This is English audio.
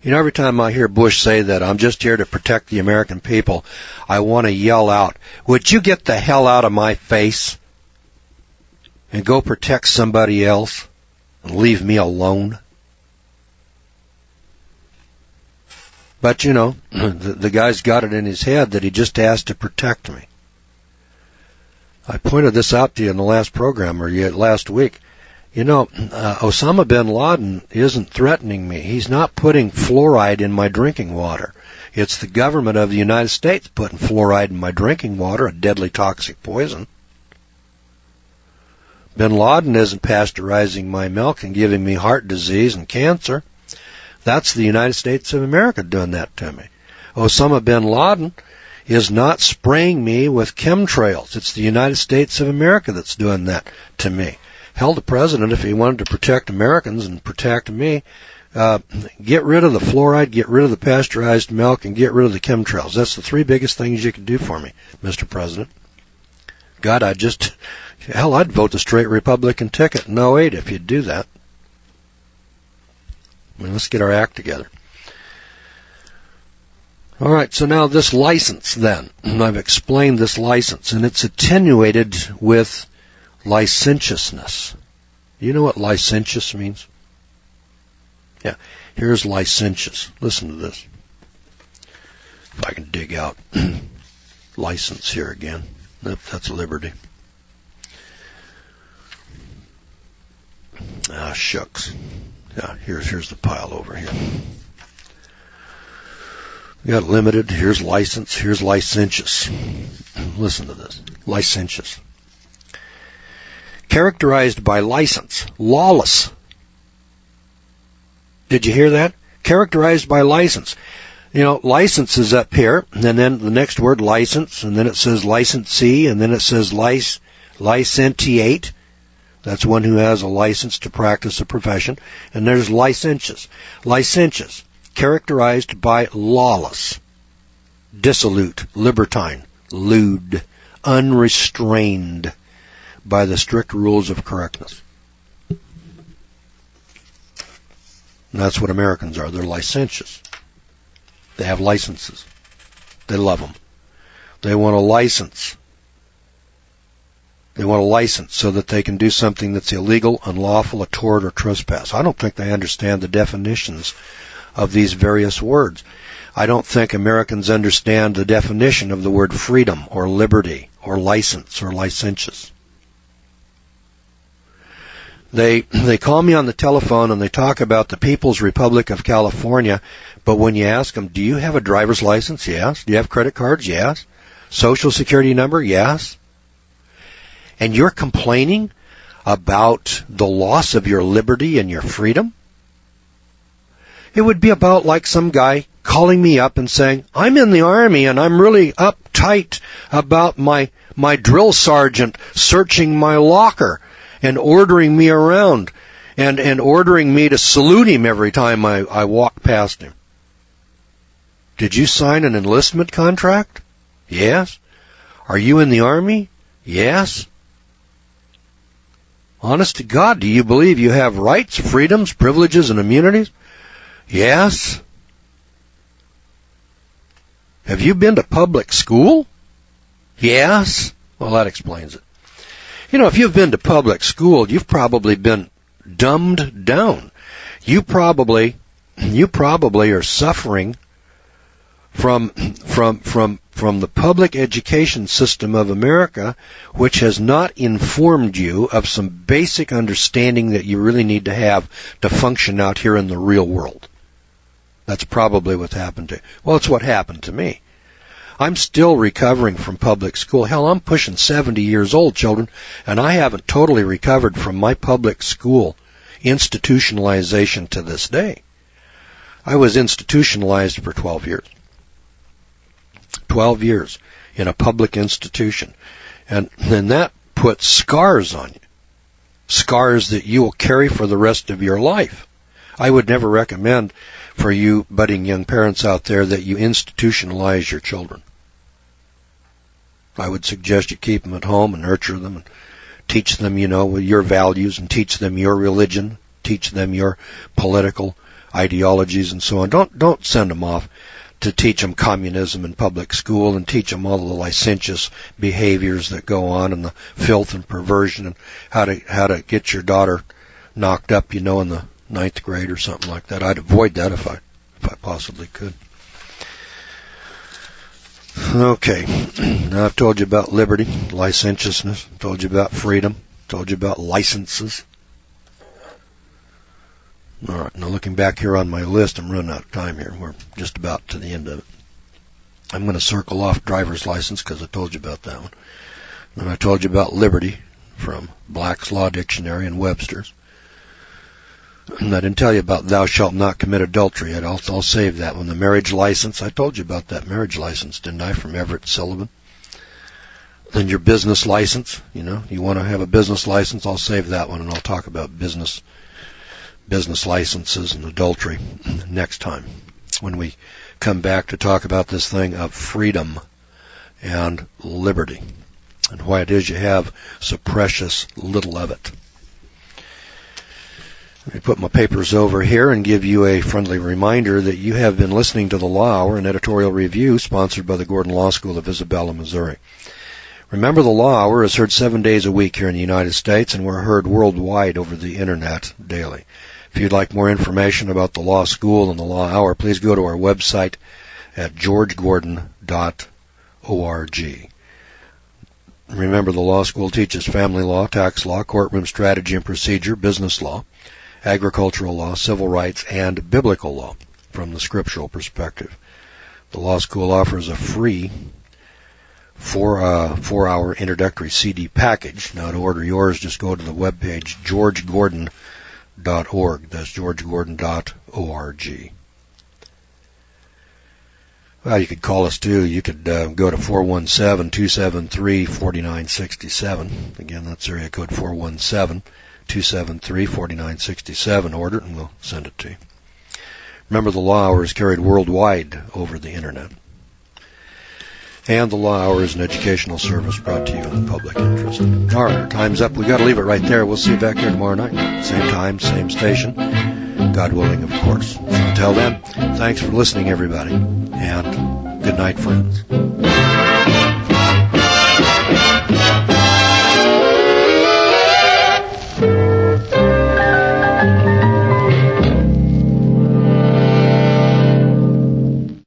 You know, every time I hear Bush say that I'm just here to protect the American people, I want to yell out, would you get the hell out of my face and go protect somebody else and leave me alone? But, you know, the guy's got it in his head that he just has to protect me. I pointed this out to you in the last program, or last week. You know, Osama bin Laden isn't threatening me. He's not putting fluoride in my drinking water. It's the government of the United States putting fluoride in my drinking water, a deadly toxic poison. Bin Laden isn't pasteurizing my milk and giving me heart disease and cancer. That's the United States of America doing that to me. Osama bin Laden is not spraying me with chemtrails. It's the United States of America that's doing that to me. Hell, the president, if he wanted to protect Americans and protect me, get rid of the fluoride, get rid of the pasteurized milk, and get rid of the chemtrails. That's the three biggest things you can do for me, Mr. President. God, I'd vote the straight Republican ticket in 08 if you'd do that. I mean, let's get our act together. All right, so now this license then. I've explained this license, and it's attenuated with licentiousness. You know what licentious means? Yeah, here's licentious. Listen to this. If I can dig out license here again. Nope, that's liberty. Ah, shucks. Yeah, here's the pile over here. We got limited, here's license, here's licentious. Listen to this. Licentious. Characterized by license, lawless. Did you hear that? Characterized by license. You know, license is up here, and then the next word, license, and then it says licensee, and then it says licentiate. That's one who has a license to practice a profession. And there's licentious. Licentious, characterized by lawless, dissolute, libertine, lewd, unrestrained by the strict rules of correctness. And that's what Americans are. They're licentious. They have licenses. They love them. They want a license. They want a license so that they can do something that's illegal, unlawful, a tort, or trespass. I don't think they understand the definitions of these various words. I don't think Americans understand the definition of the word freedom, or liberty, or license, or licentious. They call me on the telephone and they talk about the People's Republic of California, but when you ask them, do you have a driver's license? Yes. Do you have credit cards? Yes. Social security number? Yes. And you're complaining about the loss of your liberty and your freedom? It would be about like some guy calling me up and saying, I'm in the Army and I'm really uptight about my drill sergeant searching my locker and ordering me around and ordering me to salute him every time I walk past him. Did you sign an enlistment contract? Yes. Are you in the Army? Yes. Honest to God, do you believe you have rights, freedoms, privileges, and immunities? Yes. Have you been to public school? Yes. Well, that explains it. You know, if you've been to public school, you've probably been dumbed down. You probably are suffering from the public education system of America, which has not informed you of some basic understanding that you really need to have to function out here in the real world. That's probably what happened to you. Well, it's what happened to me. I'm still recovering from public school. Hell, I'm pushing 70 years old, children, and I haven't totally recovered from my public school institutionalization to this day. I was institutionalized for 12 years. 12 years in a public institution. And that puts scars on you. Scars that you will carry for the rest of your life. I would never recommend for you budding young parents out there that you institutionalize your children. I would suggest you keep them at home and nurture them and teach them, your values and teach them your religion, teach them your political ideologies and so on. Don't send them off to teach them communism in public school and teach them all the licentious behaviors that go on and the filth and perversion and how to get your daughter knocked up, in the 9th grade or something like that. I'd avoid that if I possibly could. Okay, now I've told you about liberty, licentiousness, told you about freedom, told you about licenses. All right, now looking back here on my list, I'm running out of time here. We're just about to the end of it. I'm going to circle off driver's license because I told you about that one. And I told you about liberty from Black's Law Dictionary and Webster's. And I didn't tell you about thou shalt not commit adultery. I'll save that one. The marriage license, I told you about that marriage license, didn't I, from Everett Sullivan? Then your business license, you want to have a business license, I'll save that one, and I'll talk about business licenses and adultery next time when we come back to talk about this thing of freedom and liberty and why it is you have so precious little of it. Let me put my papers over here and give you a friendly reminder that you have been listening to the Law Hour, an editorial review sponsored by the Gordon Law School of Isabella, Missouri. Remember, the Law Hour is heard 7 days a week here in the United States, and we're heard worldwide over the Internet daily. If you'd like more information about the Law School and the Law Hour, please go to our website at georgegordon.org. Remember, the Law School teaches family law, tax law, courtroom strategy and procedure, business law, agricultural law, civil rights, and biblical law from the scriptural perspective. The Law School offers a free 4-hour introductory CD package. Now, to order yours, just go to the webpage georgegordon.org. That's georgegordon.org. Well, you could call us too. You could go to 417-273-4967. Again, that's area code 417-273-4967. Order it and we'll send it to you. Remember, the Law Hour is carried worldwide over the Internet. And the Law Hour is an educational service brought to you in the public interest. All right, our time's up. We've got to leave it right there. We'll see you back here tomorrow night. Same time, same station. God willing, of course. So until then, thanks for listening, everybody. And good night, friends.